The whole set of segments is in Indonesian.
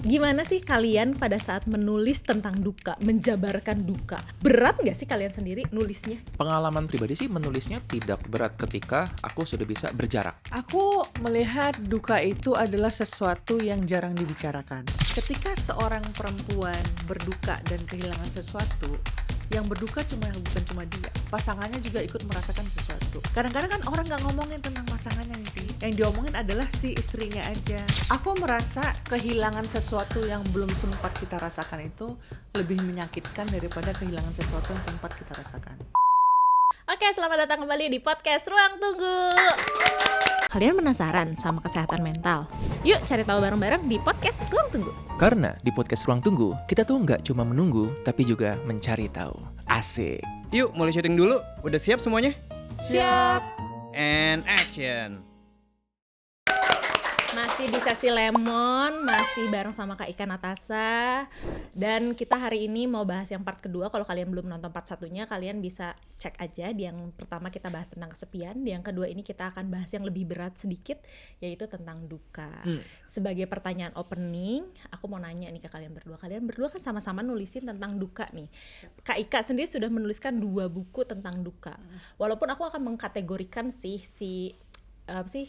Gimana sih kalian pada saat menulis tentang duka, menjabarkan duka? Berat nggak sih kalian sendiri nulisnya? Pengalaman pribadi sih menulisnya tidak berat ketika aku sudah bisa berjarak. Aku melihat duka itu adalah sesuatu yang jarang dibicarakan. Ketika seorang perempuan berduka dan kehilangan sesuatu, yang berduka bukan cuma dia, pasangannya juga ikut merasakan sesuatu. Kadang-kadang kan orang nggak ngomongin tentang pasangannya nih, yang diomongin adalah si istrinya aja. Aku merasa kehilangan sesuatu yang belum sempat kita rasakan itu lebih menyakitkan daripada kehilangan sesuatu yang sempat kita rasakan. Oke, selamat datang kembali di podcast Ruang Tunggu. Kalian penasaran sama kesehatan mental? Yuk cari tahu bareng-bareng di podcast Ruang Tunggu. Karena di podcast Ruang Tunggu, kita tuh nggak cuma menunggu, tapi juga mencari tahu. Asik. Yuk, mulai syuting dulu. Udah siap semuanya? Siap. And action. Masih di sesi Lemon, masih bareng sama Kak Ika Natasha. Dan kita hari ini mau bahas yang part kedua. Kalau kalian belum nonton part satunya, kalian bisa cek aja. Di yang pertama kita bahas tentang kesepian. Di yang kedua ini kita akan bahas yang lebih berat sedikit, yaitu tentang duka. Sebagai pertanyaan opening, aku mau nanya nih ke kalian berdua. Kalian berdua kan sama-sama nulisin tentang duka nih. Kak Ika sendiri sudah menuliskan 2 buku tentang duka. Walaupun aku akan mengkategorikan si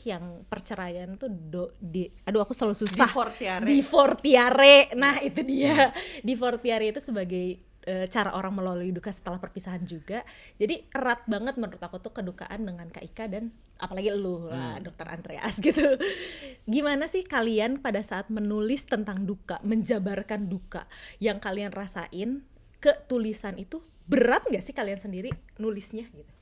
yang perceraian tuh aku selalu susah. Divortiare. Nah, itu dia. Divortiare itu sebagai cara orang melalui duka setelah perpisahan juga. Jadi erat banget menurut aku tuh kedukaan dengan Kak Ika dan apalagi lu lah, Dr. Andreas gitu. Gimana sih kalian pada saat menulis tentang duka, menjabarkan duka yang kalian rasain ke tulisan itu? Berat nggak sih kalian sendiri nulisnya gitu?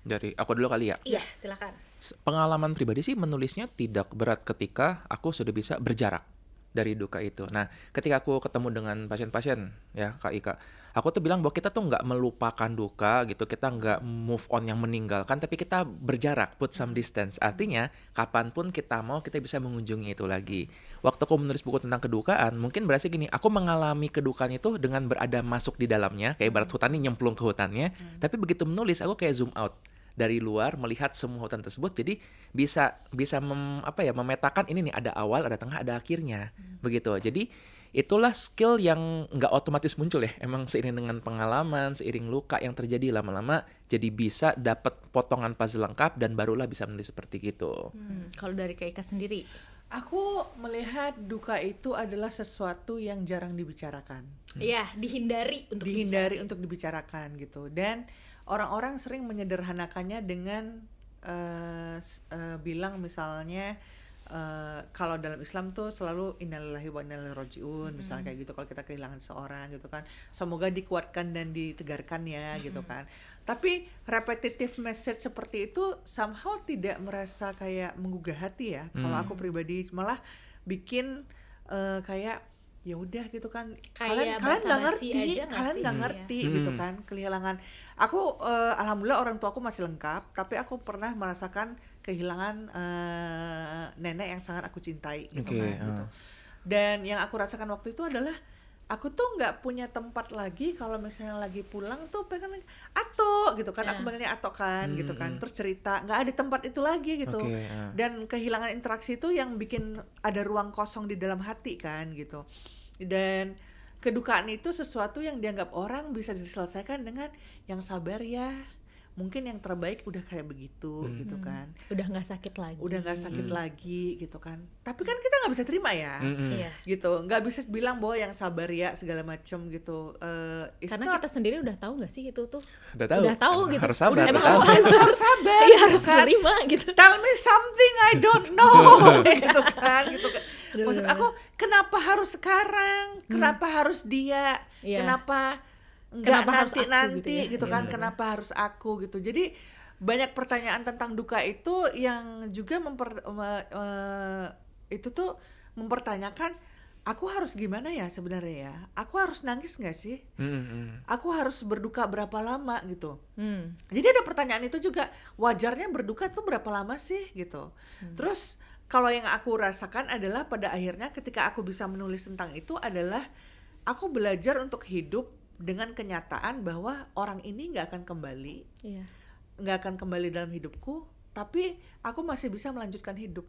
Dari aku dulu kali ya. Iya, silakan. Pengalaman pribadi sih menulisnya tidak berat ketika aku sudah bisa berjarak dari duka itu. Nah, ketika aku ketemu dengan pasien-pasien ya Kak Ika, aku tuh bilang bahwa kita tuh nggak melupakan duka gitu, kita nggak move on yang meninggalkan, tapi kita berjarak, put some distance. Artinya, kapanpun kita mau, kita bisa mengunjungi itu lagi. Waktu aku menulis buku tentang kedukaan, mungkin berarti gini, aku mengalami kedukaan itu dengan berada masuk di dalamnya, kayak ibarat hutan ini nyemplung ke hutannya, tapi begitu menulis, aku kayak zoom out dari luar melihat semua hutan tersebut, jadi bisa memetakan ini nih, ada awal, ada tengah, ada akhirnya, begitu. Jadi itulah skill yang nggak otomatis muncul ya, emang seiring dengan pengalaman, seiring luka yang terjadi lama-lama, jadi bisa dapat potongan puzzle lengkap dan barulah bisa menulis seperti gitu. Kalau dari Kak Ika sendiri? Aku melihat duka itu adalah sesuatu yang jarang dibicarakan. Iya, dihindari untuk dibicarakan gitu. Dan orang-orang sering menyederhanakannya dengan bilang misalnya kalau dalam Islam tuh selalu innalillahi wa inna ilaihi rajiun, misalnya kayak gitu. Kalau kita kehilangan seorang gitu kan, semoga dikuatkan dan ditegarkan ya gitu kan. Tapi repetitive message seperti itu somehow tidak merasa kayak menggugah hati ya. Kalau aku pribadi malah bikin kayak ya udah gitu kan, kalian nggak ngerti gitu kan kehilangan. Aku alhamdulillah orang tua aku masih lengkap, tapi aku pernah merasakan kehilangan nenek yang sangat aku cintai gitu kan gitu. Dan yang aku rasakan waktu itu adalah aku tuh nggak punya tempat lagi kalau misalnya lagi pulang tuh pengen ato gitu kan, aku panggilnya ato kan gitu kan, terus cerita, nggak ada tempat itu lagi gitu. Dan kehilangan interaksi itu yang bikin ada ruang kosong di dalam hati kan gitu. Dan kedukaan itu sesuatu yang dianggap orang bisa diselesaikan dengan yang sabar ya, mungkin yang terbaik udah kayak begitu gitu kan, udah nggak sakit lagi gitu kan. Tapi kan kita nggak bisa terima ya, gitu, nggak bisa bilang bahwa yang sabar ya segala macam gitu. Karena kita sendiri udah tahu nggak sih itu tuh, udah tahu gitu, harus sabar, harus sabar, iya, harus kan? terima gitu. Tell me something I don't know gitu kan. Maksud aku, kenapa harus sekarang, kenapa harus dia, kenapa nanti gitu kan, kenapa harus aku gitu. Jadi banyak pertanyaan tentang duka itu yang juga mempertanyakan aku harus gimana ya sebenarnya ya, aku harus nangis nggak sih, aku harus berduka berapa lama gitu. Jadi ada pertanyaan itu juga, wajarnya berduka tuh berapa lama sih gitu. Terus kalau yang aku rasakan adalah pada akhirnya ketika aku bisa menulis tentang itu adalah aku belajar untuk hidup dengan kenyataan bahwa orang ini nggak akan kembali dalam hidupku, tapi aku masih bisa melanjutkan hidup.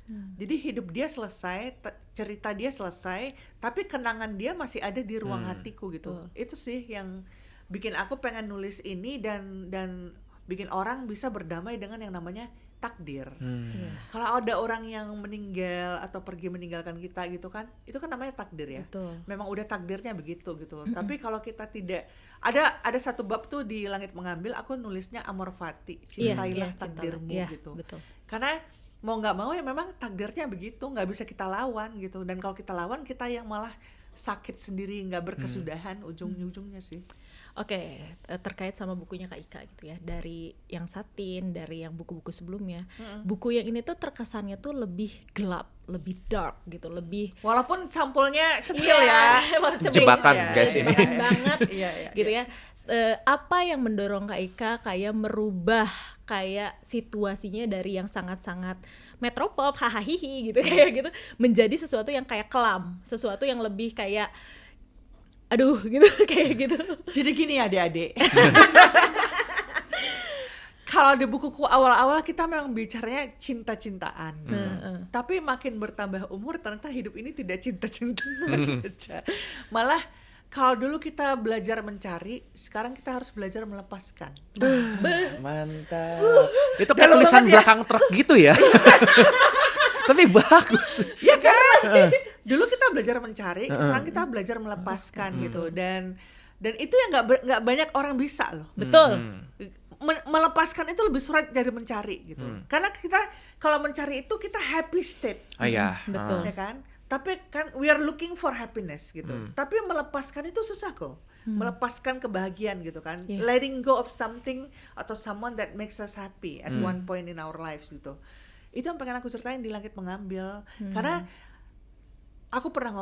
Jadi hidup dia selesai, cerita dia selesai, tapi kenangan dia masih ada di ruang hatiku gitu. Itu sih yang bikin aku pengen nulis ini dan bikin orang bisa berdamai dengan yang namanya takdir. Iya. Kalau ada orang yang meninggal atau pergi meninggalkan kita gitu kan, itu kan namanya takdir ya. Betul. Memang udah takdirnya begitu gitu. Tapi kalau kita tidak ada satu bab tuh di Langit Mengambil, aku nulisnya Amor Fati, cintailah takdirmu Iya, gitu. betul. Karena mau nggak mau ya memang takdirnya begitu, nggak bisa kita lawan gitu. Dan kalau kita lawan, kita yang malah sakit sendiri, nggak berkesudahan ujung-ujungnya sih. Oke, terkait sama bukunya Kak Ika gitu ya, dari yang Satin, dari yang buku-buku sebelumnya, buku yang ini tuh terkesannya tuh lebih gelap, lebih dark gitu, lebih Walaupun sampulnya centil ya. emang Jebakan, Iya, guys, iya, ini. jebakan banget Iya, iya, gitu ya. Apa yang mendorong Kak Ika kayak merubah kayak situasinya dari yang sangat-sangat metropop hahaha gitu kayak gitu menjadi sesuatu yang kayak kelam, sesuatu yang lebih kayak aduh gitu kayak gitu. Jadi gini adik-adik. Kalau di bukuku awal-awal kita memang bicaranya cinta-cintaan gitu. Tapi makin bertambah umur ternyata hidup ini tidak cinta-cintaan saja. Malah kalau dulu kita belajar mencari, sekarang kita harus belajar melepaskan. Mantap. Itu kayak Dalam tulisan banget ya. belakang truk gitu ya. Tapi bagus. Ya kan? Dulu kita belajar mencari, sekarang kita belajar melepaskan gitu. Dan itu yang nggak banyak orang bisa loh. Betul. Melepaskan itu lebih sulit dari mencari gitu. Karena kita kalau mencari itu kita happy state. Oh iya. Betul. Ya kan? Tapi kan we are looking for happiness gitu. Tapi melepaskan itu susah kok. Melepaskan kebahagiaan gitu kan. Yeah. Letting go of something atau someone that makes us happy at one point in our lives gitu. Itu yang pengen aku ceritain di Langit Mengambil. Karena aku pernah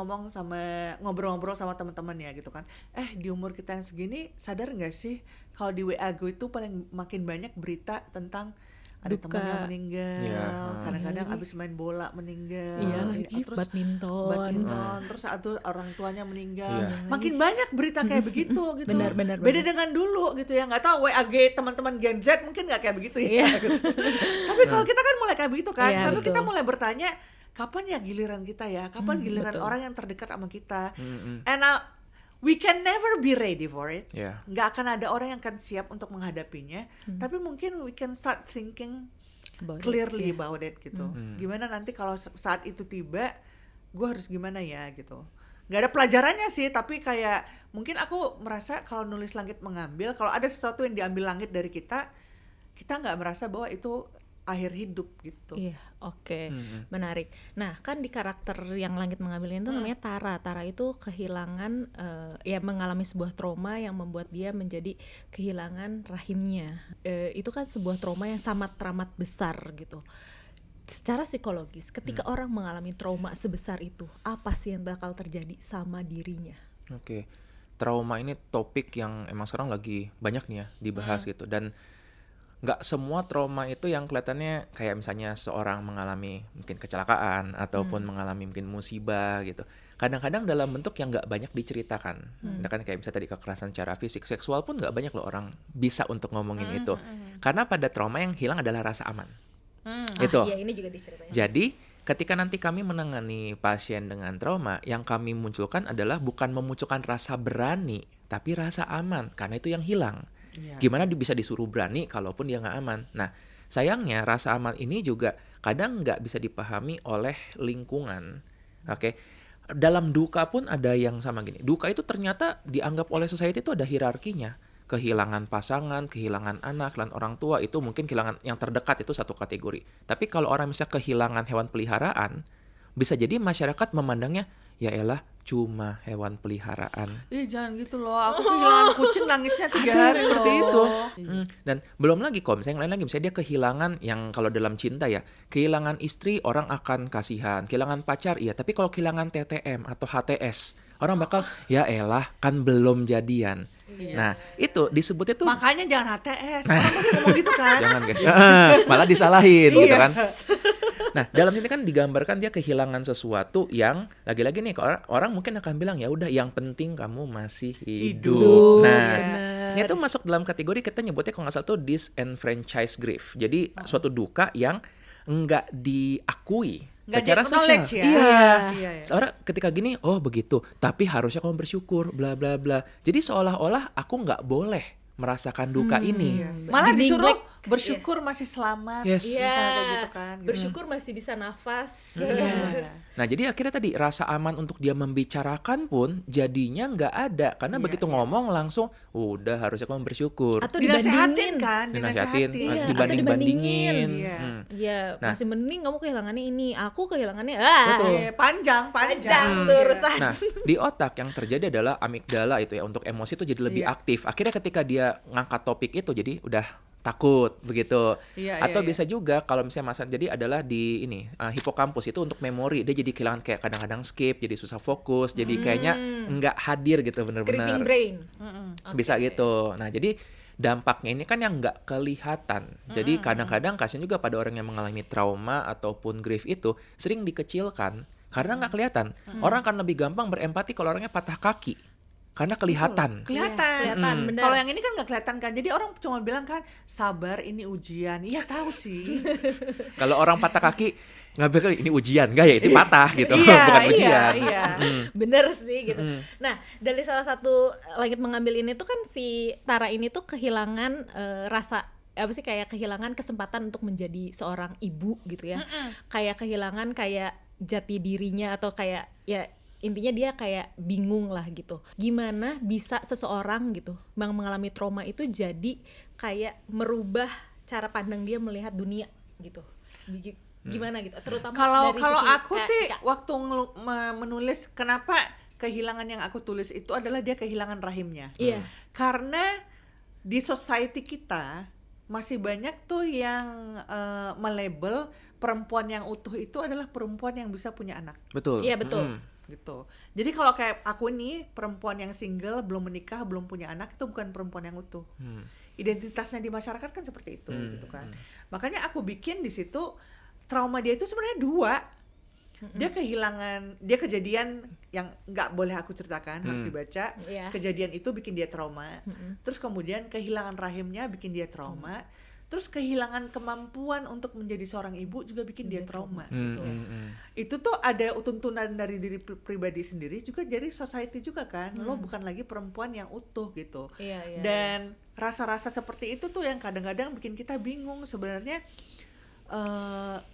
ngobrol-ngobrol sama teman-teman ya gitu kan. Di umur kita yang segini sadar nggak sih kalau di WA gue itu paling makin banyak berita tentang ada Duka. teman yang meninggal, Iya. kadang-kadang abis main bola meninggal, Iya lagi, terus badminton. terus satu orang tuanya meninggal, Iya. makin banyak berita kayak begitu gitu. Benar. Beda dengan dulu gitu ya, nggak tahu WAG teman-teman Gen Z mungkin nggak kayak begitu ya. Iya. Tapi kalau kita kan mulai kayak begitu kan, Iya, sampai kita betul. mulai bertanya kapan ya giliran kita ya, kapan giliran betul. orang yang terdekat sama kita, and we can never be ready for it. Iya. Nggak akan ada orang yang akan siap untuk menghadapinya, tapi mungkin we can start thinking About it, clearly iya. about it gitu. Gimana nanti kalau saat itu tiba, gue harus gimana ya gitu. Gak ada pelajarannya sih, tapi kayak mungkin aku merasa kalau nulis Langit Mengambil, kalau ada sesuatu yang diambil langit dari kita nggak merasa bahwa itu akhir hidup gitu. Iya, oke. Menarik. Nah, kan di karakter yang Langit Mengambil itu namanya Tara. Tara itu kehilangan ya mengalami sebuah trauma yang membuat dia menjadi kehilangan rahimnya. Itu kan sebuah trauma yang sangat teramat besar gitu. Secara psikologis, ketika orang mengalami trauma sebesar itu, apa sih yang bakal terjadi sama dirinya? Oke. Trauma ini topik yang emang sekarang lagi banyak nih ya dibahas gitu, dan nggak semua trauma itu yang kelihatannya kayak misalnya seorang mengalami mungkin kecelakaan ataupun mengalami mungkin musibah gitu. Kadang-kadang dalam bentuk yang nggak banyak diceritakan. Kan kayak misalnya tadi kekerasan secara fisik, seksual pun nggak banyak loh orang bisa untuk ngomongin itu. Karena pada trauma yang hilang adalah rasa aman. Gitu. Iya, ini juga diceritain. Jadi ketika nanti kami menangani pasien dengan trauma, yang kami munculkan adalah bukan memunculkan rasa berani, tapi rasa aman, karena itu yang hilang. Iya. Gimana dia bisa disuruh berani kalaupun dia nggak aman. Nah, sayangnya rasa aman ini juga kadang nggak bisa dipahami oleh lingkungan. Oke. Dalam duka pun ada yang sama gini. Duka itu ternyata dianggap oleh society itu ada hierarkinya. Kehilangan pasangan, kehilangan anak, dan orang tua itu mungkin kehilangan yang terdekat itu satu kategori. Tapi kalau orang bisa kehilangan hewan peliharaan, bisa jadi masyarakat memandangnya, ya elah cuma hewan peliharaan. Jangan gitu loh, aku kehilangan kucing nangisnya 3 hari Seperti loh. itu. Dan belum lagi kok, misalnya yang lain lagi, misalnya dia kehilangan yang kalau dalam cinta ya, kehilangan istri orang akan kasihan, kehilangan pacar iya, tapi kalau kehilangan TTM atau HTS, orang bakal ya elah kan belum jadian. Nah, itu disebutnya tuh Makanya jangan HTS, orang masih ngomong gitu kan. jangan guys. Malah disalahin gitu Yes. kan. Nah, dalam ini kan digambarkan dia kehilangan sesuatu yang lagi-lagi nih orang mungkin akan bilang ya udah yang penting kamu masih hidup. Hidup. Nah, bener. ini tuh masuk dalam kategori kita nyebutnya kalau nggak salah tuh disenfranchised grief. Jadi suatu duka yang enggak diakui Nggak secara di-acknowledge sosial. ya. Iya. Iya, iya. Seorang ketika gini, oh begitu, tapi harusnya kamu bersyukur, bla bla bla. Jadi seolah-olah aku nggak boleh merasakan duka ini. Malah Di disuruh neglect. bersyukur masih selamat. Yes. Iya, Misalnya kayak gitu kan. Gitu. bersyukur masih bisa nafas. Iya. Nah jadi akhirnya tadi rasa aman untuk dia membicarakan pun jadinya nggak ada. Karena Iya, begitu iya. ngomong langsung, udah harusnya kamu bersyukur. Atau Dinasehatin dibandingin. kan, Dinasehatin, Iya, atau dibanding-bandingin. Iya. Iya, Nah. masih mending kamu kehilangannya ini, aku kehilangannya Betul. Iya, panjang. panjang tuh urusan. Nah, di otak yang terjadi adalah amigdala itu ya, untuk emosi itu jadi lebih Iya. aktif. Akhirnya ketika dia ngangkat topik itu jadi udah takut begitu. Iya, Atau iya, bisa juga kalau misalnya masalah jadi adalah di ini hipokampus itu untuk memori, dia jadi kehilangan kayak kadang-kadang skip, jadi susah fokus, jadi kayaknya nggak hadir gitu Grieving bener-bener. brain. Bisa gitu. Nah, jadi dampaknya ini kan yang nggak kelihatan. Jadi kadang-kadang kasihan juga pada orang yang mengalami trauma ataupun grief itu sering dikecilkan karena nggak kelihatan. Orang kan lebih gampang berempati kalau orangnya patah kaki karena kelihatan. Kelihatan. Iya, kelihatan, benar. Kalau yang ini kan nggak kelihatan kan. Jadi orang cuma bilang kan sabar ini ujian. Iya tahu sih. Kalau orang patah kaki nggak bakal ini ujian, nggak ya itu patah gitu, Iya, bukan iya, ujian. iya. Bener sih gitu. Nah, dari salah satu Langit Mengambil ini tuh kan si Tara ini tuh kehilangan rasa apa sih, kayak kehilangan kesempatan untuk menjadi seorang ibu gitu ya. Kayak kehilangan kayak jati dirinya atau kayak ya intinya dia kayak bingung lah gitu. Gimana bisa seseorang gitu yang mengalami trauma itu jadi kayak merubah cara pandang dia melihat dunia gitu. Gimana gitu, terutama Kalau dari kalau sisi aku Kak tuh Ika. waktu menulis kenapa kehilangan yang aku tulis itu adalah dia kehilangan rahimnya. Iya. Karena di society kita masih banyak tuh yang melabel perempuan yang utuh itu adalah perempuan yang bisa punya anak Betul. Iya, betul. gitu. Jadi kalau kayak aku nih perempuan yang single, belum menikah, belum punya anak, itu bukan perempuan yang utuh. Identitasnya di masyarakat kan seperti itu gitu kan. Makanya aku bikin di situ trauma dia itu sebenarnya dua. Dia kehilangan, dia kejadian yang nggak boleh aku ceritakan, harus dibaca. Iya. Kejadian itu bikin dia trauma. Terus kemudian kehilangan rahimnya bikin dia trauma. Terus kehilangan kemampuan untuk menjadi seorang ibu juga bikin dia trauma gitu. Itu tuh ada tuntunan dari diri pribadi sendiri juga dari society juga kan. Lo bukan lagi perempuan yang utuh gitu. Iya, iya, Dan rasa-rasa seperti itu tuh yang kadang-kadang bikin kita bingung sebenarnya.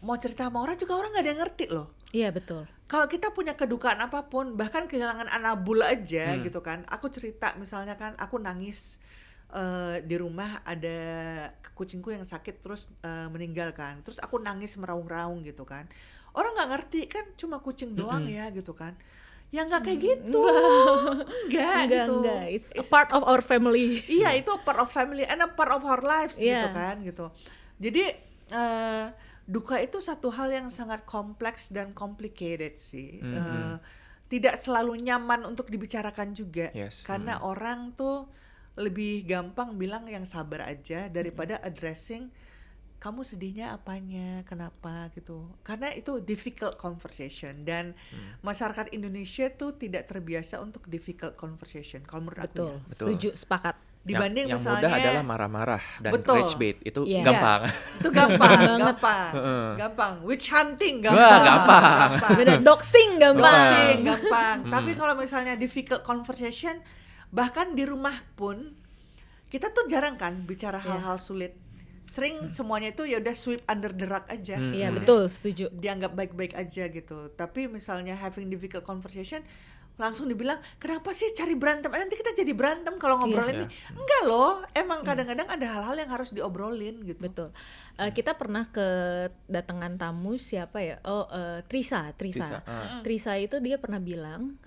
Mau cerita sama orang juga orang nggak ada yang ngerti loh. Iya, betul. Kalau kita punya kedukaan apapun, bahkan kehilangan anabul aja gitu kan. Aku cerita misalnya kan, aku nangis di rumah ada kucingku yang sakit terus meninggal kan. Terus aku nangis meraung-raung gitu kan. Orang nggak ngerti kan, cuma kucing doang ya gitu kan. Ya nggak kayak gitu. Enggak gitu. Enggak. It's a part of our family. Iya, itu part of family and a part of our lives gitu Iya. kan gitu. Jadi duka itu satu hal yang sangat kompleks dan complicated sih. Tidak selalu nyaman untuk dibicarakan juga. Yes. Karena orang tuh lebih gampang bilang yang sabar aja daripada addressing kamu sedihnya apanya, kenapa gitu. Karena itu difficult conversation dan masyarakat Indonesia tuh tidak terbiasa untuk difficult conversation kalau menurut aku Betul. ya. Setuju, sepakat. Dibanding yang misalnya mudah adalah marah-marah dan Betul. rage bait itu Iya. gampang. itu gampang, Banget. gampang. Witch hunting Wah, gampang. gampang. Bener, doxing gampang. Doxing gampang. Tapi kalau misalnya difficult conversation, bahkan di rumah pun kita tuh jarang kan bicara hal-hal sulit. Sering semuanya itu ya udah sweep under the rug aja. Iya, Udah betul, setuju. dianggap baik-baik aja gitu. Tapi misalnya having difficult conversation langsung dibilang, kenapa sih cari berantem? Nanti kita jadi berantem kalau ngobrolin Iya. nih. Enggak loh, emang kadang-kadang ada hal-hal yang harus diobrolin gitu. Betul. Kita pernah kedatangan tamu siapa ya? Trisa. Trisa itu dia pernah bilang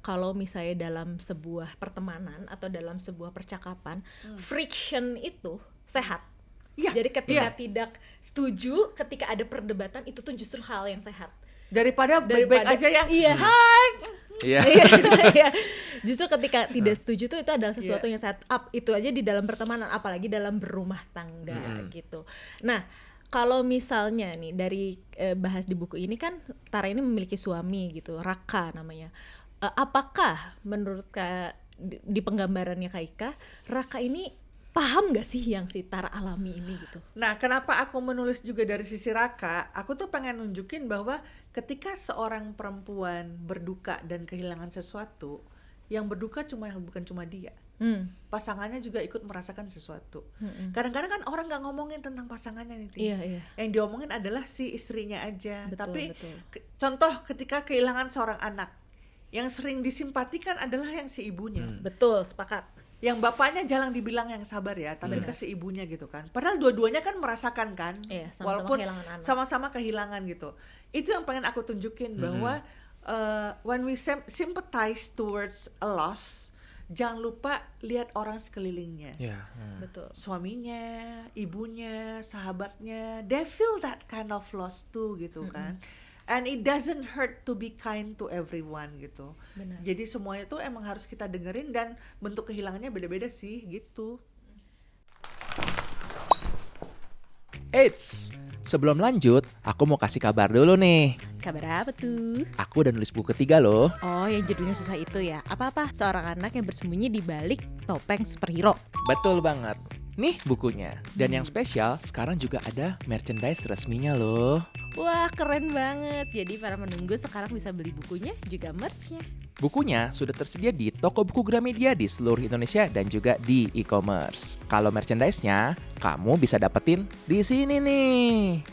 kalau misalnya dalam sebuah pertemanan atau dalam sebuah percakapan, friction itu sehat. Iya, Jadi ketika iya. tidak setuju, ketika ada perdebatan itu tuh justru hal yang sehat. Daripada baik-baik aja yang iya. hai. Iya. Iya. Justru ketika tidak setuju tuh itu adalah sesuatu yang set up. Itu aja di dalam pertemanan, apalagi dalam berumah tangga gitu. Nah, kalau misalnya nih dari bahas di buku ini kan Tara ini memiliki suami gitu, Raka namanya. Apakah menurut di penggambarannya Kak Ika, Raka ini paham gak sih yang si Tara alami ini gitu? Nah, kenapa aku menulis juga dari sisi Raka? Aku tuh pengen nunjukin bahwa ketika seorang perempuan berduka dan kehilangan sesuatu, yang berduka bukan cuma dia. Pasangannya juga ikut merasakan sesuatu. Kadang-kadang kan orang nggak ngomongin tentang pasangannya nih, Ti. Iya. Yang diomongin adalah si istrinya aja. Betul, Tapi betul. Contoh ketika kehilangan seorang anak, yang sering disimpatikan adalah yang si ibunya. Betul, sepakat. Yang bapaknya jarang dibilang yang sabar ya, tapi ke si ibunya gitu kan. Padahal dua-duanya kan merasakan kan, Iya, sama-sama walaupun kehilangan anak. sama-sama kehilangan gitu. Itu yang pengen aku tunjukin bahwa when we sympathize towards a loss, jangan lupa lihat orang sekelilingnya. Ya. Betul. Suaminya, ibunya, sahabatnya, they feel that kind of loss too gitu kan. And it doesn't hurt to be kind to everyone gitu. Benar. Jadi semuanya tuh emang harus kita dengerin dan bentuk kehilangannya beda-beda sih gitu. Eits, sebelum lanjut, aku mau kasih kabar dulu nih. Kabar apa tuh? Aku udah nulis buku ketiga loh. Oh, yang judulnya susah itu ya. Apa-apa? Seorang anak yang bersembunyi di balik topeng superhero. Betul banget. Nih bukunya. Dan yang spesial, sekarang juga ada merchandise resminya loh. Wah, keren banget. Jadi para menunggu sekarang bisa beli bukunya juga merch-nya. Bukunya sudah tersedia di toko buku Gramedia di seluruh Indonesia dan juga di e-commerce. Kalau merchandise-nya, kamu bisa dapetin di sini nih.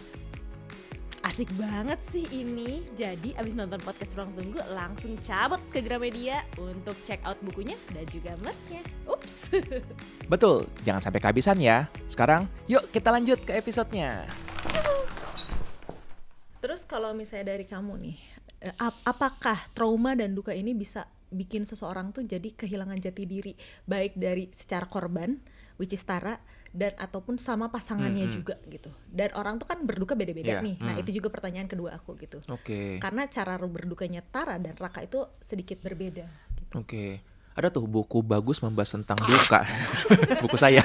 Asik banget sih ini. Jadi abis nonton podcast Ruang Tunggu langsung cabut ke Gramedia untuk check out bukunya dan juga merch-nya. Ups. Betul, jangan sampai kehabisan ya. Sekarang, yuk kita lanjut ke episodenya. Terus kalau misalnya dari kamu nih, apakah trauma dan duka ini bisa bikin seseorang tuh jadi kehilangan jati diri, baik dari secara korban, which is Tara, dan ataupun sama pasangannya juga gitu. Dan orang tuh kan berduka beda-beda Iya, nih. Nah itu juga pertanyaan kedua aku gitu. Oke. Karena cara berdukanya Tara dan Raka itu sedikit berbeda. Gitu. Oke. Ada tuh buku bagus membahas tentang duka. Buku saya.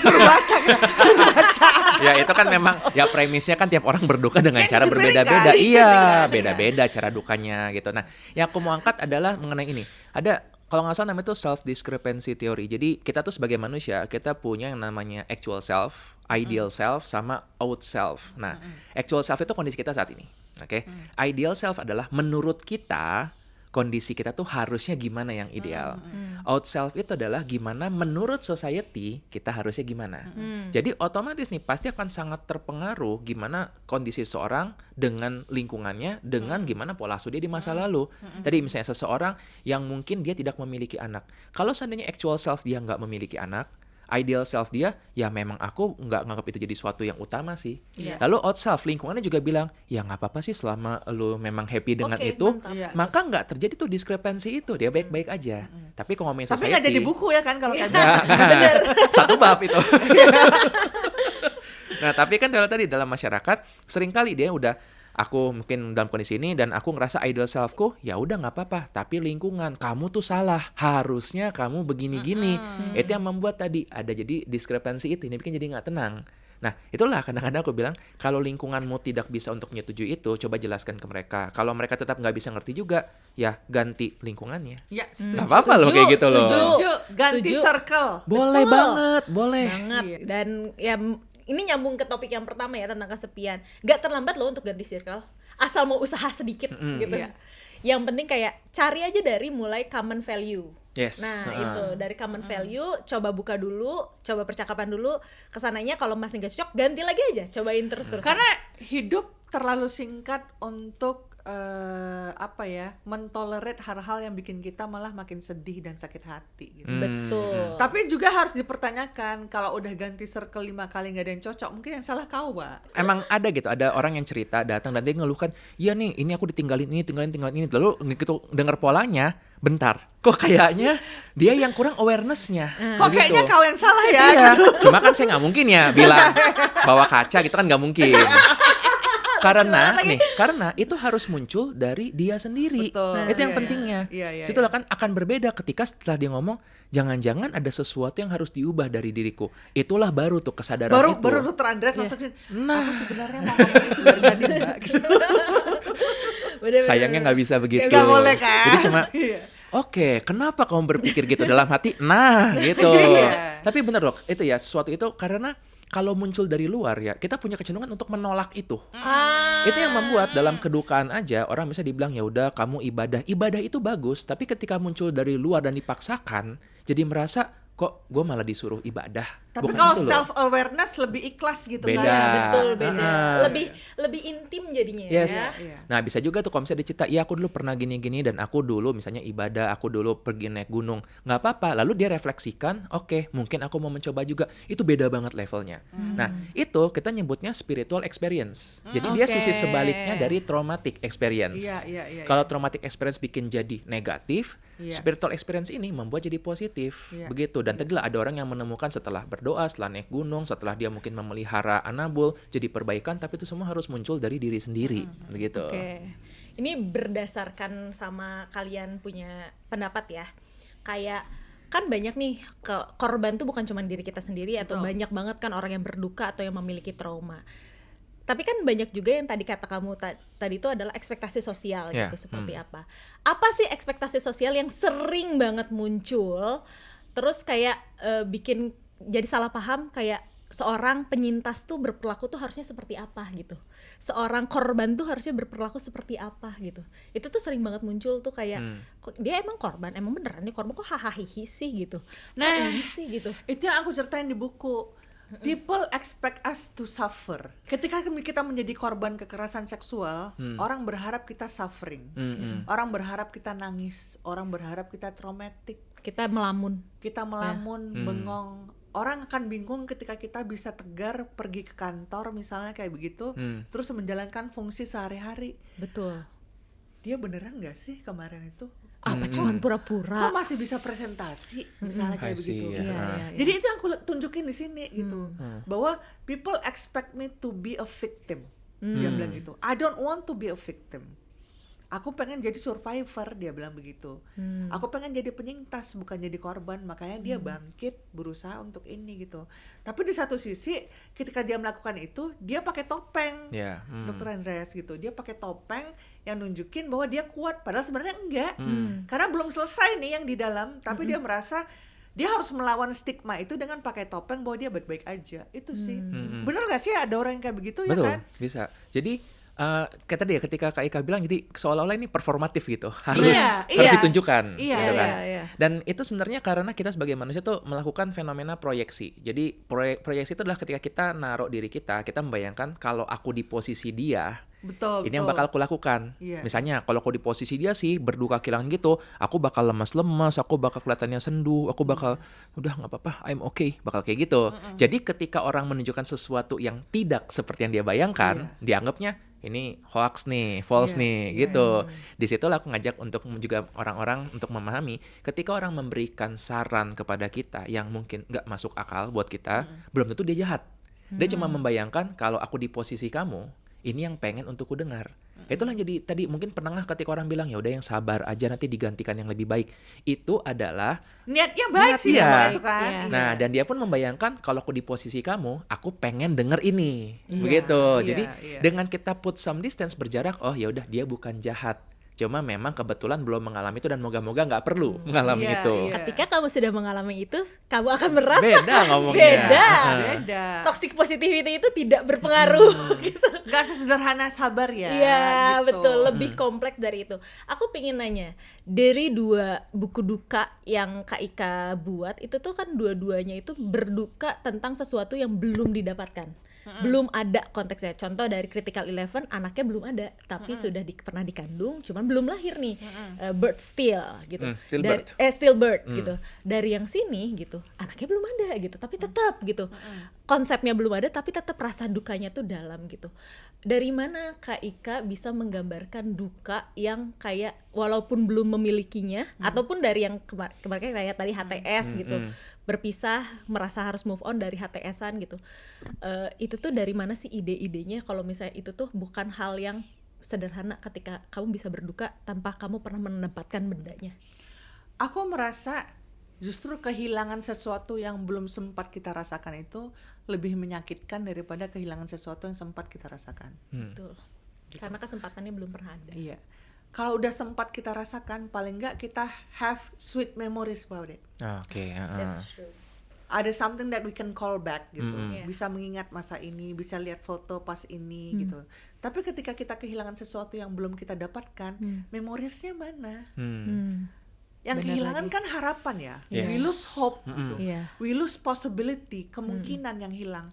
Ya itu kan memang ya premisnya kan tiap orang berduka dengan Kan cara sebenarnya berbeda-beda. kali, Iya, kan, beda-beda cara dukanya gitu. Nah, yang aku mau angkat adalah mengenai ini. Ada kalau nggak salah namanya itu self discrepancy theory. Jadi kita tuh sebagai manusia kita punya yang namanya actual self, ideal self, sama out self. Nah, actual self itu kondisi kita saat ini. Oke. Ideal self adalah menurut kita kondisi kita tuh harusnya gimana yang ideal. Out self itu adalah gimana menurut society kita harusnya gimana. Jadi otomatis nih pasti akan sangat terpengaruh gimana kondisi seorang dengan lingkungannya, dengan gimana pola asuh dia di masa lalu. Tadi misalnya seseorang yang mungkin dia tidak memiliki anak. Kalau seandainya actual self dia nggak memiliki anak, ideal self dia, ya memang aku nggak nganggap itu jadi suatu yang utama sih. Iya. Lalu out self, lingkungannya juga bilang, ya nggak apa-apa sih selama lu memang happy dengan Oke, itu, mantap. Iya. maka nggak terjadi tuh diskrepansi itu, dia baik-baik aja. Tapi kalau ngomongin Tapi society, nggak jadi buku ya kan kalau kayak Nggak, gitu. bener. Satu bab itu. Nah, tapi kan kalau tadi dalam masyarakat, seringkali dia udah, aku mungkin dalam kondisi ini dan aku ngerasa ideal selfku, ya udah nggak apa-apa. Tapi lingkungan, kamu tuh salah. Harusnya kamu begini-gini. Itu yang membuat tadi ada jadi diskrepansi itu. Ini bikin jadi nggak tenang. Nah, itulah kadang-kadang aku bilang, kalau lingkunganmu tidak bisa untuk menyetujui itu, coba jelaskan ke mereka. Kalau mereka tetap nggak bisa ngerti juga, ya ganti lingkungannya. Ya, setuju. Nggak apa-apa loh kayak gitu loh. Setuju. Ganti Setuju. circle. Boleh Betul. banget, boleh. Banget. Iya. Dan ya ini nyambung ke topik yang pertama ya tentang kesepian. Gak terlambat loh untuk ganti circle. Asal mau usaha sedikit gitu. Iya. Yang penting kayak cari aja dari mulai common value. Yes. Nah itu dari common value coba buka dulu, coba percakapan dulu. Kesananya kalau masih gak cocok ganti lagi aja, cobain terus-terus. Karena hidup terlalu singkat untuk mentolerate hal-hal yang bikin kita malah makin sedih dan sakit hati gitu. betul. Tapi juga harus dipertanyakan, kalau udah ganti circle 5 kali nggak ada yang cocok, mungkin yang salah kau, Pak. Emang ada gitu, ada orang yang cerita datang dan dia ngeluhkan, iya nih, ini aku ditinggalin ini, tinggalin ini. Lalu gitu denger polanya, bentar, kok kayaknya dia yang kurang awareness-nya. Kok Begitu. kayaknya kau yang salah ya? Iya, cuma kan saya nggak mungkin ya bilang bawa kaca gitu kan nggak mungkin. Karena itu harus muncul dari dia sendiri. Betul, Itu yang iya, pentingnya. iya, iya, Situlah kan akan berbeda ketika setelah dia ngomong, jangan-jangan ada sesuatu yang harus diubah dari diriku. Itulah baru tuh kesadaran itu. Baru Dr. Andreas Iya. masukin, aku sebenarnya mau ngomong itu dari tadi, Mbak. Gitu. Bener-bener. Sayangnya nggak bisa begitu. Nggak boleh kan? Jadi cuma Iya. Oke, kenapa kamu berpikir gitu dalam hati? Nah, gitu. Iya. Tapi bener loh, itu ya sesuatu itu karena kalau muncul dari luar ya, kita punya kecenderungan untuk menolak itu. Itu yang membuat dalam kedukaan aja orang bisa dibilang ya udah kamu ibadah. Ibadah itu bagus, tapi ketika muncul dari luar dan dipaksakan, jadi merasa kok gue malah disuruh ibadah. Tapi Bukan kalau itu loh. self awareness lebih ikhlas gitu Beda. kan. Iya, betul beda. Ah. Lebih intim jadinya Yes. ya. Iya. Nah, bisa juga tuh kalau misalnya dicita, iya aku dulu pernah gini-gini dan aku dulu misalnya ibadah, aku dulu pergi naik gunung. Nggak apa-apa. Lalu dia refleksikan, oke, mungkin aku mau mencoba juga. Itu beda banget levelnya. Nah, itu kita nyebutnya spiritual experience. Jadi dia sisi Oke. sebaliknya dari traumatic experience. Iya. Kalau traumatic experience bikin jadi negatif, Iya. spiritual experience ini membuat jadi positif. Iya. Begitu. Dan tadilah ada orang yang menemukan setelah berdoa, setelah naik gunung, setelah dia mungkin memelihara anabul, jadi perbaikan, tapi itu semua harus muncul dari diri sendiri. Begitu. Oke. Ini berdasarkan sama kalian punya pendapat ya. Kayak kan banyak nih korban tuh bukan cuma diri kita sendiri atau Betul. banyak banget kan orang yang berduka atau yang memiliki trauma. Tapi kan banyak juga yang tadi kata kamu tadi itu adalah ekspektasi sosial Ya, gitu seperti apa. Apa sih ekspektasi sosial yang sering banget muncul terus kayak bikin jadi salah paham kayak seorang penyintas tuh berperilaku tuh harusnya seperti apa gitu. Seorang korban tuh harusnya berperilaku seperti apa gitu. Itu tuh sering banget muncul tuh kayak kok dia emang korban, emang beneran nih korban kok hahaha sih gitu. Nah, Kok ini sih gitu. Itu yang aku ceritain di buku. People expect us to suffer. Ketika kita menjadi korban kekerasan seksual, orang berharap kita suffering. Orang berharap kita nangis, orang berharap kita traumatik, Kita melamun. kita melamun, bengong. Orang akan bingung ketika kita bisa tegar pergi ke kantor misalnya kayak begitu, terus menjalankan fungsi sehari-hari. Betul. Dia beneran nggak sih kemarin itu? Apa cuman pura-pura? Kok masih bisa presentasi misalnya kayak I see, begitu? ya. Iya, iya, iya. Jadi itu yang aku tunjukin di sini gitu, bahwa people expect me to be a victim. Dia bilang gitu. I don't want to be a victim. Aku pengen jadi survivor, dia bilang begitu. Aku pengen jadi penyintas, bukan jadi korban. Makanya dia bangkit, berusaha untuk ini gitu. Tapi di satu sisi, ketika dia melakukan itu, dia pakai topeng. Ya. Dr. Andreas gitu, dia pakai topeng yang nunjukin bahwa dia kuat, padahal sebenarnya enggak. Karena belum selesai nih yang di dalam, tapi dia merasa dia harus melawan stigma itu dengan pakai topeng bahwa dia baik-baik aja. Itu sih. Bener gak sih ada orang yang kayak begitu ya Betul, kan? bisa. Jadi kayak tadi ya ketika Kak Ika bilang jadi seolah-olah ini performatif gitu. Harus Iya, harus iya. ditunjukkan Iya, gitu kan. iya. Dan itu sebenarnya karena kita sebagai manusia tuh melakukan fenomena proyeksi. Jadi proyeksi itu adalah ketika kita naruh diri kita membayangkan kalau aku di posisi dia, Betul. ini yang bakal aku lakukan. Iya. Misalnya kalau aku di posisi dia sih berduka kehilangan gitu, aku bakal lemas-lemas, aku bakal kelihatannya sendu, aku bakal udah nggak apa-apa, I'm okay, bakal kayak gitu. Jadi ketika orang menunjukkan sesuatu yang tidak seperti yang dia bayangkan, dianggapnya ini hoax nih, false Iya, nih, iya, gitu. Di situlah aku ngajak untuk juga orang-orang untuk memahami ketika orang memberikan saran kepada kita yang mungkin nggak masuk akal buat kita, belum tentu dia jahat. Dia cuma membayangkan kalau aku di posisi kamu, ini yang pengen untuk ku dengar. Itulah yang jadi tadi mungkin penengah ketika orang bilang ya udah yang sabar aja nanti digantikan yang lebih baik. Itu adalah Niatnya baik sih Niatnya. ya itu kan. Iya. nah dan dia pun membayangkan kalau aku di posisi kamu, aku pengen denger ini. Iya, Begitu. iya, Jadi iya. dengan kita put some distance berjarak, oh ya udah dia bukan jahat. Cuma memang kebetulan belum mengalami itu dan moga-moga nggak perlu mengalami Iya, itu. iya. Ketika kamu sudah mengalami itu, kamu akan merasa Beda ngomongnya. Beda. Beda. Toxic positivity itu tidak berpengaruh gitu. Gak sesederhana sabar ya. Iya, gitu. betul, lebih kompleks dari itu. Aku pengen nanya, dari 2 buku duka yang Kak Ika buat, itu tuh kan dua-duanya itu berduka tentang sesuatu yang belum didapatkan. Belum ada konteksnya. Contoh dari Critical 11, anaknya belum ada, tapi sudah pernah dikandung, cuman belum lahir nih. Birth still gitu. Stillbirth. Stillbirth gitu. Dari yang sini gitu, anaknya belum ada gitu, tapi tetap gitu. Konsepnya belum ada tapi tetap rasa dukanya tuh dalam gitu. Dari mana Kak Ika bisa menggambarkan duka yang kayak walaupun belum memilikinya ataupun dari yang kemarin kayak tadi HTS gitu. Berpisah, merasa harus move on dari HTS-an gitu. Itu tuh dari mana sih ide-idenya kalau misalnya itu tuh bukan hal yang sederhana ketika kamu bisa berduka tanpa kamu pernah menempatkan bendanya. Aku merasa justru kehilangan sesuatu yang belum sempat kita rasakan itu lebih menyakitkan daripada kehilangan sesuatu yang sempat kita rasakan. Betul. Karena kesempatannya belum pernah ada. Iya. kalau udah sempat kita rasakan, paling nggak kita have sweet memories about it. Oke, That's true. Ada something that we can call back gitu. Iya. Bisa mengingat masa ini, bisa lihat foto pas ini gitu. Tapi ketika kita kehilangan sesuatu yang belum kita dapatkan, memoriesnya mana? Yang Benar kehilangan lagi. kan harapan ya. Yes. We lose hope gitu. Iya. We lose possibility, kemungkinan yang hilang.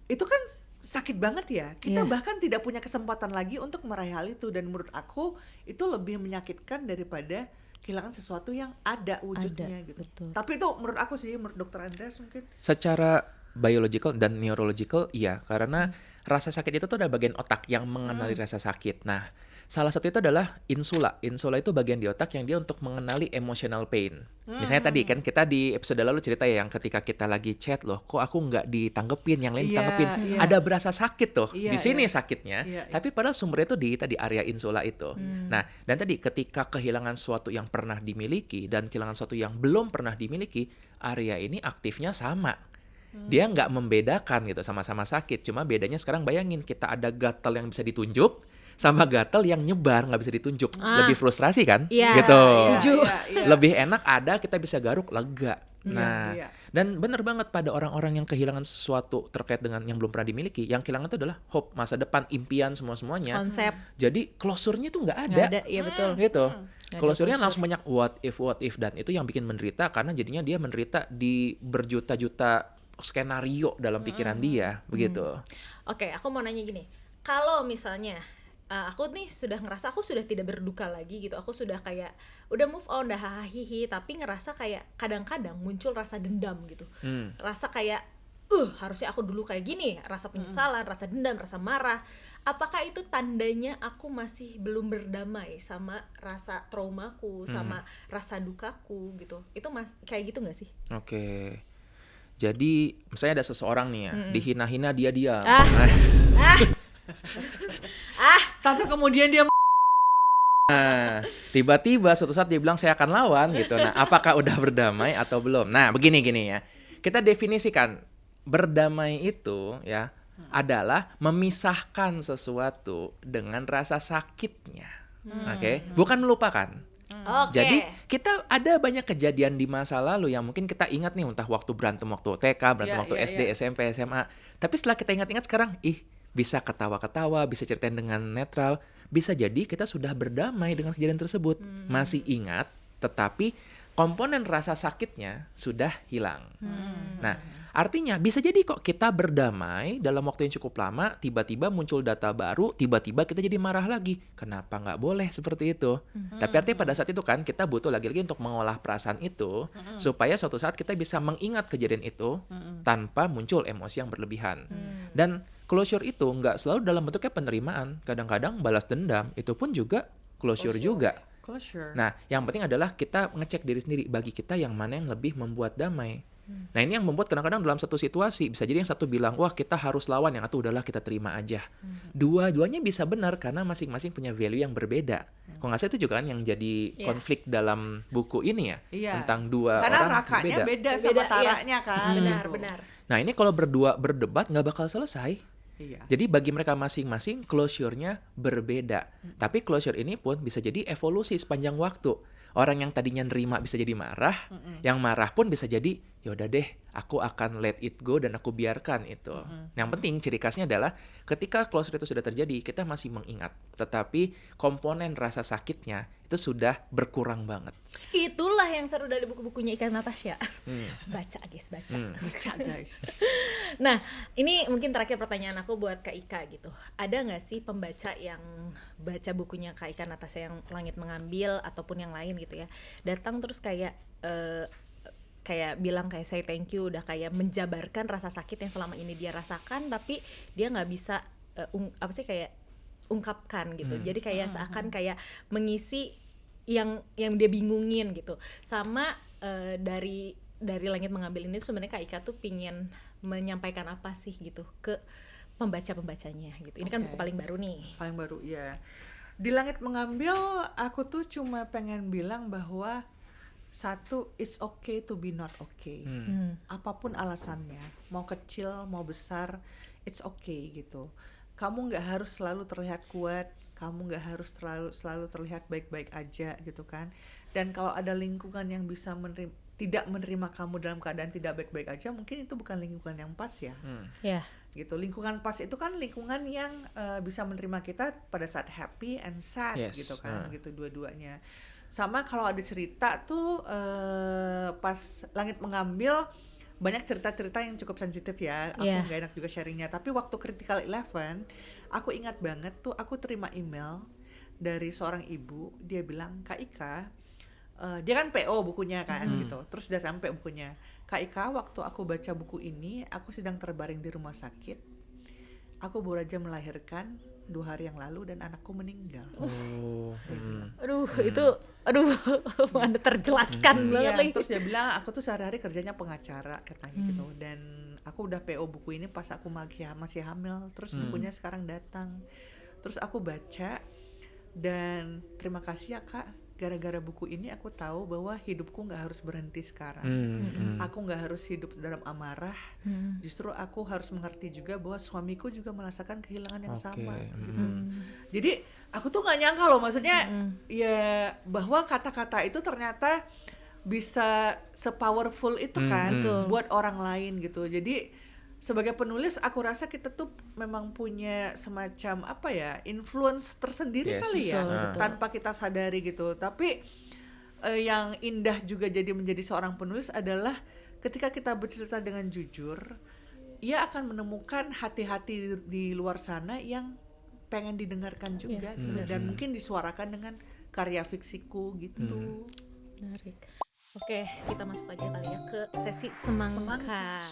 Itu kan sakit banget ya. Kita Iya. bahkan tidak punya kesempatan lagi untuk meraih hal itu, dan menurut aku itu lebih menyakitkan daripada kehilangan sesuatu yang ada wujudnya Ada, gitu. betul. Tapi itu menurut aku sih, menurut Dokter Andreas mungkin. Secara biological dan neurological iya, karena rasa sakit itu tuh ada bagian otak yang mengenali rasa sakit. Nah, salah satu itu adalah insula. Insula itu bagian di otak yang dia untuk mengenali emotional pain. Misalnya tadi kan kita di episode lalu cerita ya, yang ketika kita lagi chat, loh kok aku nggak ditanggepin, yang lain Iya, ditanggepin. iya. Ada berasa sakit tuh. Iya, Di sini iya. sakitnya. Iya, iya. Tapi padahal sumbernya itu di tadi area insula itu. Nah, dan tadi ketika kehilangan sesuatu yang pernah dimiliki dan kehilangan sesuatu yang belum pernah dimiliki, area ini aktifnya sama. Dia nggak membedakan gitu, sama-sama sakit. Cuma bedanya sekarang bayangin, kita ada gatal yang bisa ditunjuk sama gatal yang nyebar nggak bisa ditunjuk. Lebih frustrasi kan? Iya, Gitu. setuju. Lebih enak ada kita bisa garuk lega. Nah, iya. dan bener banget pada orang-orang yang kehilangan sesuatu terkait dengan yang belum pernah dimiliki, yang kehilangan itu adalah hope, masa depan, impian, semua-semuanya. Konsep Jadi closure-nya tuh nggak ada. nggak ada, iya betul. Gitu. Nggak ada Closure-nya closure. langsung banyak what if, dan itu yang bikin menderita karena jadinya dia menderita di berjuta-juta skenario dalam pikiran dia, begitu. Oke, aku mau nanya gini. Kalau misalnya aku nih sudah ngerasa aku sudah tidak berduka lagi gitu. Aku sudah kayak udah move on, dah hahihi, tapi ngerasa kayak kadang-kadang muncul rasa dendam gitu. Rasa kayak harusnya aku dulu kayak gini, rasa penyesalan, rasa dendam, rasa marah. Apakah itu tandanya aku masih belum berdamai sama rasa traumaku, sama rasa dukaku gitu? Itu kayak gitu nggak sih? Oke. Jadi, misalnya ada seseorang nih ya, dihina-hina dia diam. Tapi kemudian dia Nah, tiba-tiba suatu saat dia bilang saya akan lawan gitu. Nah, apakah udah berdamai atau belum? Nah, begini ya. Kita definisikan berdamai itu ya adalah memisahkan sesuatu dengan rasa sakitnya. Oke? Bukan melupakan. Oke. Jadi kita ada banyak kejadian di masa lalu yang mungkin kita ingat nih, entah waktu berantem waktu TK, berantem Iya, waktu iya, SD, iya. SMP, SMA. Tapi setelah kita ingat-ingat sekarang, bisa ketawa-ketawa, bisa ceritain dengan netral, bisa jadi kita sudah berdamai dengan kejadian tersebut. Masih ingat, tetapi komponen rasa sakitnya sudah hilang. Nah, artinya bisa jadi kok kita berdamai dalam waktu yang cukup lama, tiba-tiba muncul data baru, tiba-tiba kita jadi marah lagi. Kenapa nggak boleh seperti itu? Tapi artinya pada saat itu kan kita butuh lagi-lagi untuk mengolah perasaan itu, supaya suatu saat kita bisa mengingat kejadian itu tanpa muncul emosi yang berlebihan. Dan closure itu nggak selalu dalam bentuknya penerimaan. Kadang-kadang balas dendam itu pun juga closure juga. closure. Nah, yang penting adalah kita ngecek diri sendiri, bagi kita yang mana yang lebih membuat damai. Nah, ini yang membuat kadang-kadang dalam satu situasi bisa jadi yang satu bilang, wah kita harus lawan, yang satu udahlah kita terima aja. Dua-duanya bisa benar karena masing-masing punya value yang berbeda. Kalau nggak salah itu juga kan yang jadi konflik dalam buku ini ya, Iya. tentang dua Karena orang rakanya beda Beda, sama iya. taraknya kan. Benar, gitu. benar. Nah, ini kalau berdua berdebat nggak bakal selesai. Iya. Jadi bagi mereka masing-masing closure-nya berbeda. Tapi closure ini pun bisa jadi evolusi sepanjang waktu. Orang yang tadinya nerima bisa jadi marah, yang marah pun bisa jadi yaudah deh, aku akan let it go dan aku biarkan itu. Yang penting ciri khasnya adalah ketika closure itu sudah terjadi, kita masih mengingat, tetapi komponen rasa sakitnya itu sudah berkurang banget. Itulah yang seru dari buku-bukunya Ika Natasha. Baca guys, baca. Baca, guys. Nah, ini mungkin terakhir pertanyaan aku buat Kak Ika gitu. Ada nggak sih pembaca yang baca bukunya Kak Ika Natasha yang Langit Mengambil ataupun yang lain gitu ya, datang terus kayak kayak bilang kayak say thank you, udah kayak menjabarkan rasa sakit yang selama ini dia rasakan, tapi dia nggak bisa kayak ungkapkan gitu. Jadi kayak seakan kayak mengisi yang dia bingungin gitu. Sama dari Langit Mengambil ini sebenarnya Kak Ika tuh pingin menyampaikan apa sih gitu ke pembaca-pembacanya gitu. Ini kan buku paling baru nih. Paling baru, ya. Di Langit Mengambil, aku tuh cuma pengen bilang bahwa satu, it's okay to be not okay. Apapun alasannya, mau kecil, mau besar, it's okay gitu. Kamu nggak harus selalu terlihat kuat, kamu nggak harus selalu terlihat baik-baik aja gitu kan. Dan kalau ada lingkungan yang bisa tidak menerima kamu dalam keadaan tidak baik-baik aja, mungkin itu bukan lingkungan yang pas ya. Ya. Gitu. Lingkungan pas itu kan lingkungan yang bisa menerima kita pada saat happy and sad Yes. gitu kan, gitu dua-duanya. Sama kalau ada cerita tuh pas Langit mengambil banyak cerita-cerita yang cukup sensitif ya. Aku Yeah. nggak enak juga sharingnya. Tapi waktu Critical 11, aku ingat banget tuh aku terima email dari seorang ibu. Dia bilang, Kak Ika, dia kan PO bukunya kan gitu. Terus udah sampai bukunya. Kak Ika, waktu aku baca buku ini, aku sedang terbaring di rumah sakit. Aku baru aja melahirkan 2 hari yang lalu dan anakku meninggal. Oh. Aduh, itu mana terjelaskan banget Iya, lagi. terus dia bilang aku tuh sehari-hari kerjanya pengacara katanya gitu, dan aku udah PO buku ini pas aku masih hamil, terus bukunya sekarang datang, terus aku baca dan terima kasih ya Kak, gara-gara buku ini aku tahu bahwa hidupku nggak harus berhenti sekarang. Aku nggak harus hidup dalam amarah, justru aku harus mengerti juga bahwa suamiku juga merasakan kehilangan yang sama gitu. Jadi aku tuh nggak nyangka loh, maksudnya ya bahwa kata-kata itu ternyata bisa se-powerful itu kan buat orang lain gitu. Jadi sebagai penulis aku rasa kita tuh memang punya semacam apa ya, influence tersendiri Yes. kali ya, Betul. tanpa kita sadari gitu. Tapi yang indah juga jadi menjadi seorang penulis adalah ketika kita bercerita dengan jujur, ia akan menemukan hati-hati di luar sana yang pengen didengarkan juga gitu. Dan mungkin disuarakan dengan karya fiksiku gitu. Menarik. Oke, kita masuk aja kali ya ke sesi semangka.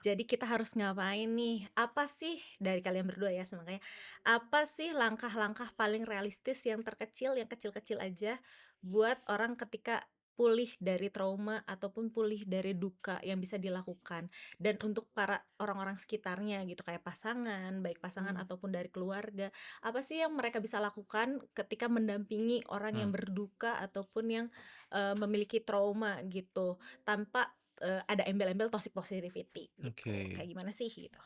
Jadi kita harus ngapain nih? Apa sih dari kalian berdua ya semangkanya? Apa sih langkah-langkah paling realistis yang terkecil, yang kecil-kecil aja buat orang ketika pulih dari trauma ataupun pulih dari duka yang bisa dilakukan, dan untuk para orang-orang sekitarnya gitu, kayak pasangan, baik pasangan ataupun dari keluarga, apa sih yang mereka bisa lakukan ketika mendampingi orang yang berduka ataupun yang memiliki trauma gitu, tanpa ada embel-embel toxic positivity gitu. Oke. Kayak gimana sih gitu?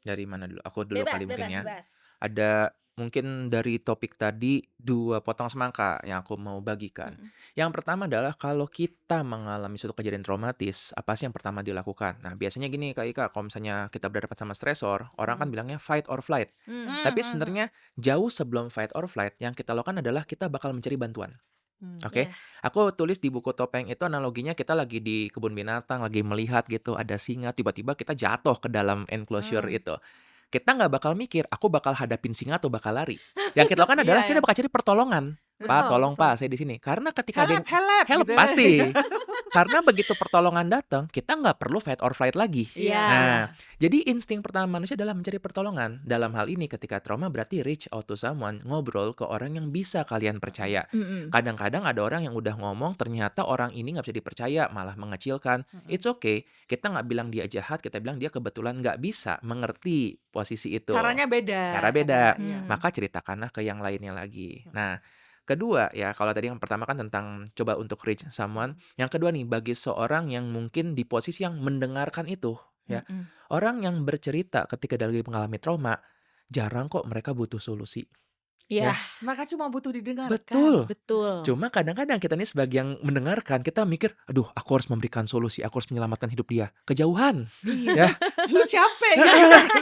Dari mana dulu? Aku dulu kali mungkin ya. Bebas. Ada mungkin dari topik tadi 2 potong semangka yang aku mau bagikan. Yang pertama adalah kalau kita mengalami suatu kejadian traumatis, apa sih yang pertama dilakukan? Nah, biasanya gini Kak Ika, kalau misalnya kita berhadapan sama stresor, orang kan bilangnya fight or flight. Tapi sebenarnya jauh sebelum fight or flight, yang kita lakukan adalah kita bakal mencari bantuan. Oke, Iya. aku tulis di buku Topeng itu analoginya kita lagi di kebun binatang, lagi melihat gitu, ada singa, tiba-tiba kita jatuh ke dalam enclosure itu. Kita nggak bakal mikir, aku bakal hadapin singa atau bakal lari. Yang kita lakukan adalah kita bakal cari pertolongan. Pak, Betul, tolong betul. Pak, saya di sini. Karena ketika ada Help gitu. pasti. Karena begitu pertolongan datang, kita nggak perlu fight or flight lagi. Iya. Nah, jadi insting pertama manusia adalah mencari pertolongan. Dalam hal ini ketika trauma berarti reach out to someone, ngobrol ke orang yang bisa kalian percaya. Kadang-kadang ada orang yang udah ngomong, ternyata orang ini nggak bisa dipercaya, malah mengecilkan. It's okay, kita nggak bilang dia jahat, kita bilang dia kebetulan nggak bisa mengerti posisi itu. Caranya beda. Cara beda. Iya. Maka ceritakanlah ke yang lainnya lagi. Nah, kedua ya, kalau tadi yang pertama kan tentang coba untuk reach someone. Yang kedua nih, bagi seorang yang mungkin di posisi yang mendengarkan itu, ya. Orang yang bercerita ketika dia lagi mengalami trauma, jarang kok mereka butuh solusi. Iya, Mereka cuma butuh didengarkan. betul. Cuma kadang-kadang kita nih sebagai yang mendengarkan, kita mikir, aduh aku harus memberikan solusi, aku harus menyelamatkan hidup dia. Kejauhan. Ya. Lu siapa ya?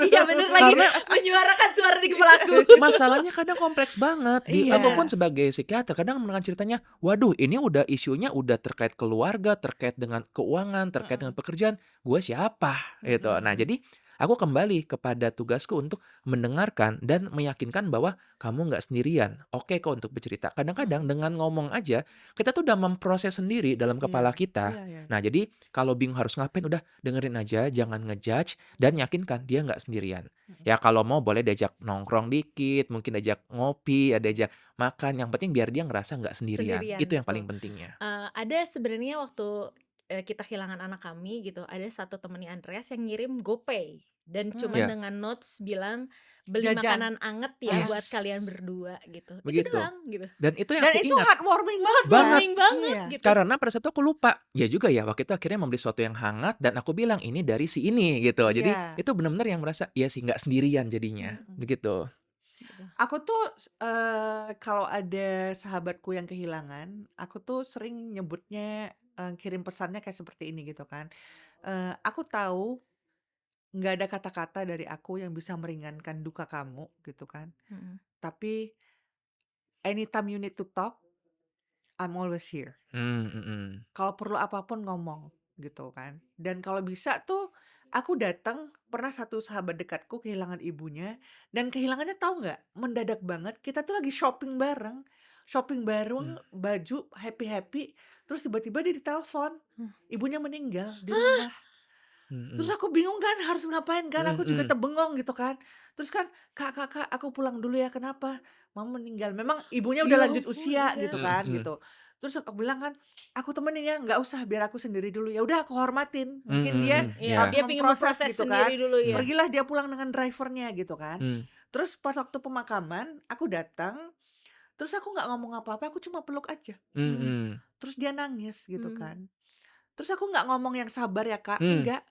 Iya bener lagi, menyuarakan suara di kepalaku. Masalahnya kadang kompleks banget. Iya. Aku pun sebagai psikiater kadang mendengar ceritanya, waduh ini udah isunya udah terkait keluarga, terkait dengan keuangan, terkait dengan pekerjaan. Gue siapa? Gitu. Nah jadi aku kembali kepada tugasku untuk mendengarkan dan meyakinkan bahwa kamu nggak sendirian. Oke kok untuk bercerita. Kadang-kadang dengan ngomong aja, kita tuh udah memproses sendiri dalam kepala kita. Iya. Nah jadi kalau bingung harus ngapain, udah dengerin aja, jangan ngejudge, dan yakinkan dia nggak sendirian. Ya kalau mau boleh diajak nongkrong dikit, mungkin diajak ngopi, diajak makan. Yang penting biar dia ngerasa nggak sendirian. Sendirian, Itu yang betul. paling pentingnya. Ada sebenarnya waktu kita kehilangan anak kami gitu, ada satu temennya Andreas yang ngirim GoPay dan cuman Ya. dengan notes bilang beli Jajan. makanan anget ya Yes. buat kalian berdua gitu. Begitu. Itu doang gitu. Dan itu yang Dan aku itu ingat. heartwarming banget. Warming banget Iya. gitu. Karena pada saat itu aku lupa. Ya juga ya, waktu itu akhirnya membeli sesuatu yang hangat dan aku bilang ini dari si ini gitu. Jadi Iya. itu benar-benar yang merasa ya sih nggak sendirian jadinya. Begitu. Gitu. Aku tuh kalau ada sahabatku yang kehilangan, aku tuh sering nyebutnya kirim pesannya kayak seperti ini gitu kan. Aku tahu nggak ada kata-kata dari aku yang bisa meringankan duka kamu gitu kan. Mm-mm. Tapi anytime you need to talk, I'm always here. Kalau perlu apapun ngomong gitu kan. Dan kalau bisa tuh aku datang, pernah satu sahabat dekatku kehilangan ibunya dan kehilangannya tahu nggak? Mendadak banget. Kita tuh lagi shopping bareng. Shopping bareng baju happy-happy, terus tiba-tiba dia ditelepon. Ibunya meninggal di rumah. Terus aku bingung kan harus ngapain kan, aku juga terbengong gitu kan. Terus kan, kak aku pulang dulu ya, kenapa? Mama meninggal. Memang ibunya udah Ya lanjut ampun, usia iya. gitu kan gitu. Terus aku bilang kan, aku temenin ya, nggak usah, biar aku sendiri dulu. Ya udah aku hormatin. Mungkin dia Iya, harus dia pingin memproses memproses gitu sendiri kan. dulu ya. Pergilah dia pulang dengan drivernya gitu kan. Terus pas waktu pemakaman, aku datang, terus aku nggak ngomong apa-apa, aku cuma peluk aja. Terus dia nangis gitu kan. Terus aku nggak ngomong yang sabar ya kak, enggak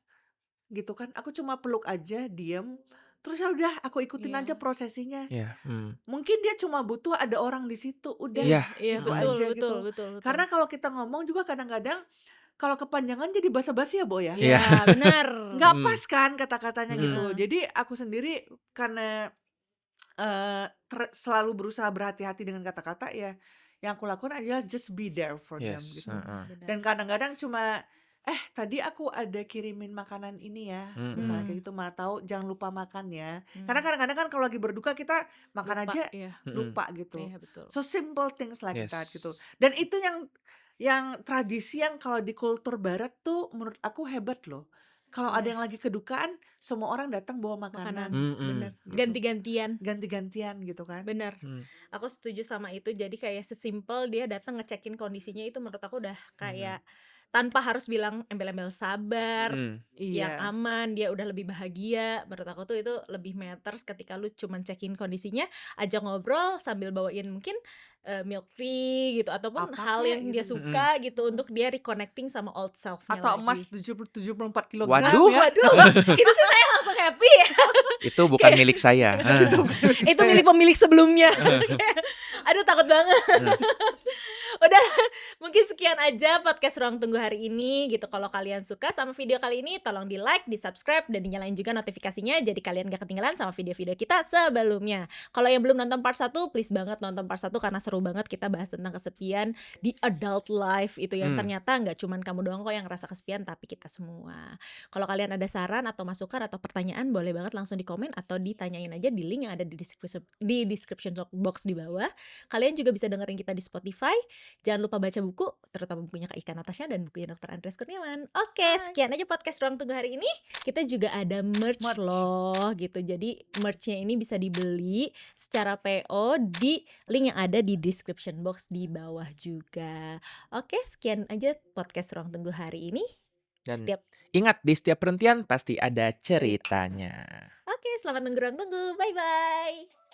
gitu kan. Aku cuma peluk aja, diem. Terus ya udah aku ikutin Iya. aja prosesinya. Ya, Mungkin dia cuma butuh ada orang di situ, udah Iya. Iya, gitu betul, aja betul, gitu. betul. Karena kalau kita ngomong juga kadang-kadang kalau kepanjangan jadi basa-basi ya, Bo ya. Iya, benar. Nggak pas kan kata-katanya gitu. Mm. Jadi aku sendiri karena selalu berusaha berhati-hati dengan kata-kata ya, yang aku lakukan adalah just be there for them Yes. gitu. Benar. Dan kadang-kadang cuma tadi aku ada kirimin makanan ini ya, misalnya kayak gitu, mah tahu jangan lupa makan ya. Karena kadang-kadang kan kalau lagi berduka kita makan Lupa, aja iya. lupa gitu. Iya, betul. So simple things like Yes. that gitu. Dan itu yang tradisi yang kalau di kultur barat tuh menurut aku hebat loh. Kalau ada yang lagi kedukaan, semua orang datang bawa makanan. Bener. Gitu. Ganti-gantian. Ganti-gantian gitu kan. Bener. Aku setuju sama itu. Jadi kayak sesimpel dia datang ngecekin kondisinya itu menurut aku udah kayak tanpa harus bilang embel-embel sabar, yang Iya. aman, dia udah lebih bahagia. Menurut aku tuh itu lebih matters ketika lu cuman cekin kondisinya, ajak ngobrol sambil bawain mungkin milk tea gitu ataupun Apa hal kayak yang dia gitu. suka gitu untuk dia reconnecting sama old self-nya Atau lagi. emas 74 kg Waduh. ya. Waduh, itu sih saya langsung happy ya. Itu bukan milik saya. Itu milik pemilik sebelumnya. Aduh, takut banget. Udah, mungkin sekian aja podcast Ruang Tunggu hari ini gitu. Kalau kalian suka sama video kali ini, tolong di like, di subscribe, dan dinyalain juga notifikasinya jadi kalian gak ketinggalan sama video-video kita sebelumnya. Kalau yang belum nonton part 1, please banget nonton part 1 karena seru banget kita bahas tentang kesepian di adult life itu yang ternyata gak cuman kamu doang kok yang ngerasa kesepian, tapi kita semua. Kalau kalian ada saran atau masukan atau pertanyaan, boleh banget langsung di komen atau ditanyain aja di link yang ada di description box di bawah. Kalian juga bisa dengerin kita di Spotify. Jangan lupa baca buku, terutama bukunya Kak Ika Natasha dan bukunya Dr. Andreas Kurniawan. Oke, sekian aja podcast Ruang Tunggu hari ini. Kita juga ada merch loh gitu. Jadi merchnya ini bisa dibeli secara PO di link yang ada di description box di bawah juga. Oke, sekian aja podcast Ruang Tunggu hari ini. Dan ingat, di setiap perhentian pasti ada ceritanya. Oke, selamat nunggu Ruang Tunggu. Bye-bye.